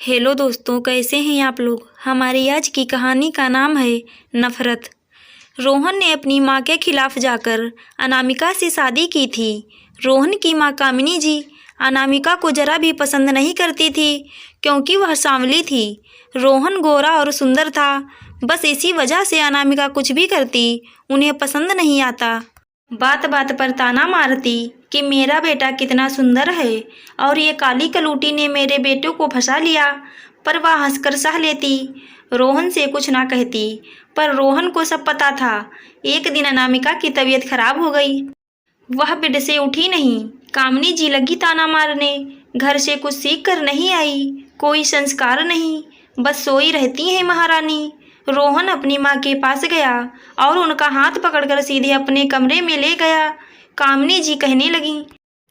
Hello दोस्तों, कैसे हैं आप लोग। हमारी आज की कहानी का नाम है नफ़रत। रोहन ने अपनी माँ के खिलाफ जाकर अनामिका से शादी की थी। रोहन की माँ कामिनी जी अनामिका को जरा भी पसंद नहीं करती थी क्योंकि वह सांवली थी। रोहन गोरा और सुंदर था, बस इसी वजह से अनामिका कुछ भी करती उन्हें पसंद नहीं आता। बात बात पर ताना मारती कि मेरा बेटा कितना सुंदर है और ये काली कलूटी ने मेरे बेटे को फंसा लिया, पर वह हंसकर सह लेती, रोहन से कुछ ना कहती। पर रोहन को सब पता था। एक दिन अनामिका की तबीयत खराब हो गई, वह बेड से उठी नहीं। कामिनी जी लगी ताना मारने, घर से कुछ सीख कर नहीं आई, कोई संस्कार नहीं, बस सोई रहती है महारानी। रोहन अपनी माँ के पास गया और उनका हाथ पकड़कर सीधे अपने कमरे में ले गया। कामिनी जी कहने लगी,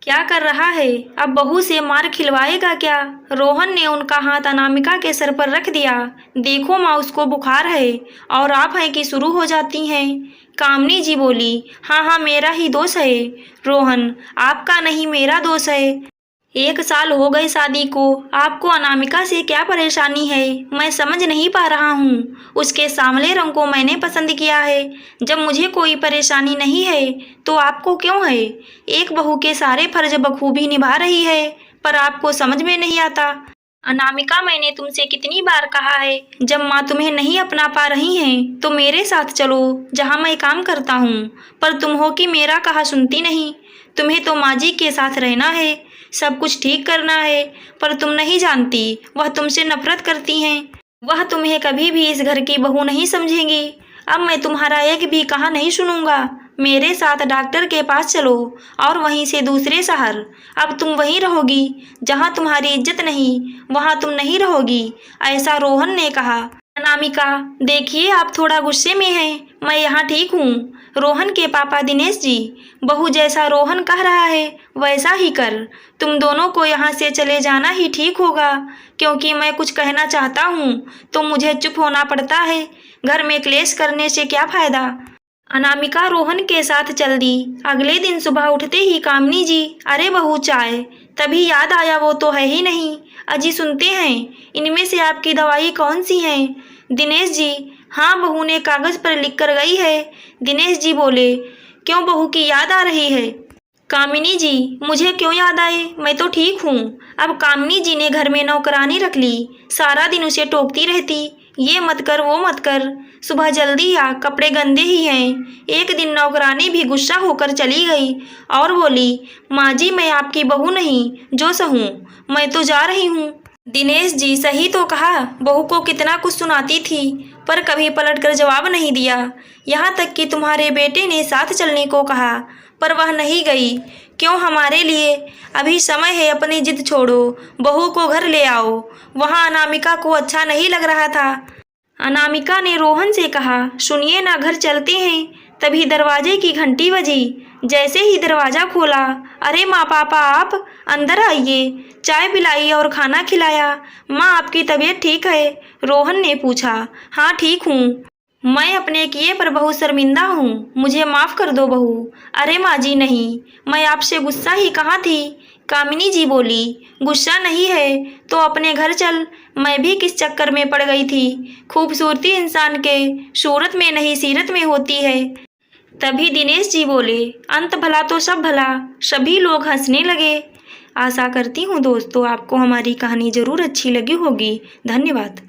क्या कर रहा है, अब बहू से मार खिलवाएगा क्या। रोहन ने उनका हाथ अनामिका के सर पर रख दिया। देखो माँ, उसको बुखार है और आप हैं कि शुरू हो जाती हैं। कामिनी जी बोली, हाँ हाँ, मेरा ही दोष है रोहन, आपका नहीं मेरा दोष है। 1 साल हो गए शादी को, आपको अनामिका से क्या परेशानी है, मैं समझ नहीं पा रहा हूँ। उसके सांवले रंग को मैंने पसंद किया है। जब मुझे कोई परेशानी नहीं है तो आपको क्यों है। एक बहू के सारे फर्ज बखूबी निभा रही है, पर आपको समझ में नहीं आता। अनामिका, मैंने तुमसे कितनी बार कहा है, जब माँ तुम्हें नहीं अपना पा रही हैं तो मेरे साथ चलो जहाँ मैं काम करता हूँ, पर तुम हो कि मेरा कहा सुनती नहीं। तुम्हें तो माँ जी के साथ रहना है, सब कुछ ठीक करना है, पर तुम नहीं जानती वह तुमसे नफरत करती हैं। वह तुम्हें कभी भी इस घर की बहू नहीं समझेंगी। अब मैं तुम्हारा एक भी कहा नहीं सुनूंगा। मेरे साथ डॉक्टर के पास चलो और वहीं से दूसरे शहर। अब तुम वहीं रहोगी जहां तुम्हारी इज्जत नहीं, वहां तुम नहीं रहोगी, ऐसा रोहन ने कहा। अनामिका, देखिए आप थोड़ा गुस्से में हैं, मैं यहाँ ठीक हूँ। रोहन के पापा दिनेश जी, बहू जैसा रोहन कह रहा है वैसा ही कर। तुम दोनों को यहाँ से चले जाना ही ठीक होगा, क्योंकि मैं कुछ कहना चाहता हूँ तो मुझे चुप होना पड़ता है। घर में क्लेश करने से क्या फायदा। अनामिका रोहन के साथ चल दी। अगले दिन सुबह उठते ही कामिनी जी, अरे बहू चाय, तभी याद आया वो तो है ही नहीं। अजी सुनते हैं, इनमें से आपकी दवाई कौन सी है। दिनेश जी, हाँ बहू ने कागज पर लिख कर गई है। दिनेश जी बोले, क्यों बहू की याद आ रही है। कामिनी जी, मुझे क्यों याद आए, मैं तो ठीक हूँ। अब कामिनी जी ने घर में नौकरानी रख ली, सारा दिन उसे टोकती रहती, ये मत कर वो मत कर, सुबह जल्दी आ, कपड़े गंदे ही हैं। एक दिन नौकरानी भी गुस्सा होकर चली गई और बोली, माँ जी मैं आपकी बहू नहीं जो सहूँ, मैं तो जा रही हूँ। दिनेश जी, सही तो कहा, बहू को कितना कुछ सुनाती थी, पर कभी पलटकर जवाब नहीं दिया। यहाँ तक कि तुम्हारे बेटे ने साथ चलने को कहा, पर वह नहीं गई। क्यों हमारे लिए, अभी समय है, अपनी जिद छोड़ो, बहू को घर ले आओ। वहाँ अनामिका को अच्छा नहीं लग रहा था। अनामिका ने रोहन से कहा, सुनिए ना, घर चलते हैं। तभी दरवाजे की घंटी बजी। जैसे ही दरवाज़ा खोला, अरे माँ पापा आप अंदर आइए। चाय पिलाई और खाना खिलाया। माँ आपकी तबीयत ठीक है, रोहन ने पूछा। हाँ ठीक हूँ, मैं अपने किए पर बहुत शर्मिंदा हूँ, मुझे माफ़ कर दो बहू। अरे माँ जी नहीं, मैं आपसे गुस्सा ही कहाँ थी। कामिनी जी बोली, गुस्सा नहीं है तो अपने घर चल, मैं भी किस चक्कर में पड़ गई थी। खूबसूरती इंसान के सूरत में नहीं सीरत में होती है। तभी दिनेश जी बोले, अंत भला तो सब भला। सभी लोग हंसने लगे। आशा करती हूँ दोस्तों आपको हमारी कहानी ज़रूर अच्छी लगी होगी। धन्यवाद।